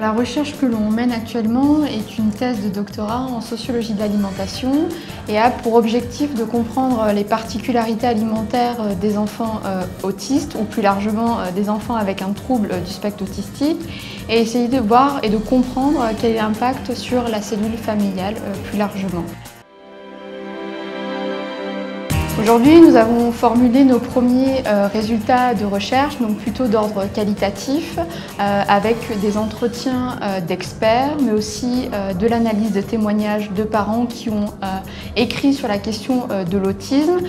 La recherche que l'on mène actuellement est une thèse de doctorat en sociologie de l'alimentation et a pour objectif de comprendre les particularités alimentaires des enfants autistes ou plus largement des enfants avec un trouble du spectre autistique et essayer de voir et de comprendre quel est l'impact sur la cellule familiale plus largement. Aujourd'hui, nous avons formulé nos premiers résultats de recherche, donc plutôt d'ordre qualitatif, avec des entretiens d'experts, mais aussi de l'analyse de témoignages de parents qui ont écrit sur la question de l'autisme.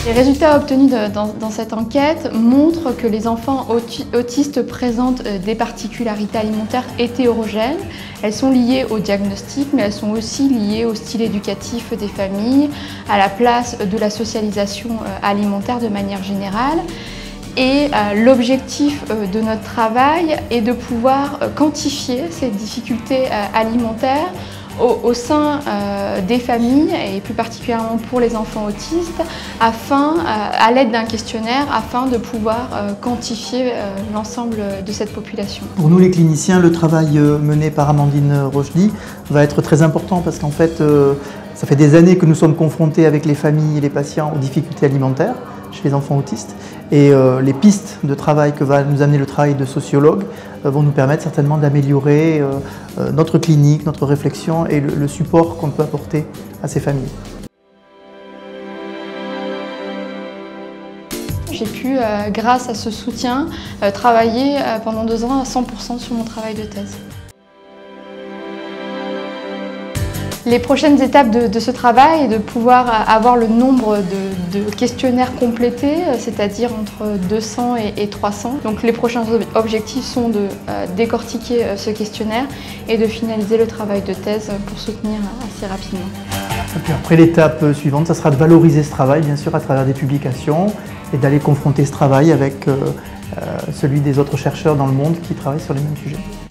Les résultats obtenus dans cette enquête montrent que les enfants autistes présentent des particularités alimentaires hétérogènes. Elles sont liées au diagnostic, mais elles sont aussi liées au style éducatif des familles, à la place de la socialisation alimentaire de manière générale. Et l'objectif de notre travail est de pouvoir quantifier ces difficultés alimentaires au sein des familles et plus particulièrement pour les enfants autistes, à l'aide d'un questionnaire, afin de pouvoir quantifier l'ensemble de cette population. Pour nous les cliniciens, le travail mené par Amandine Rochely va être très important parce qu'en fait, ça fait des années que nous sommes confrontés avec les familles et les patients aux difficultés alimentaires chez les enfants autistes. Et les pistes de travail que va nous amener le travail de sociologue vont nous permettre certainement d'améliorer notre clinique, notre réflexion et le support qu'on peut apporter à ces familles. J'ai pu, grâce à ce soutien, travailler pendant 2 ans à 100% sur mon travail de thèse. Les prochaines étapes de ce travail est de pouvoir avoir le nombre de questionnaires complétés, c'est-à-dire entre 200 et 300. Donc les prochains objectifs sont de décortiquer ce questionnaire et de finaliser le travail de thèse pour soutenir assez rapidement. Et puis après, l'étape suivante, ça sera de valoriser ce travail, bien sûr, à travers des publications et d'aller confronter ce travail avec celui des autres chercheurs dans le monde qui travaillent sur les mêmes sujets.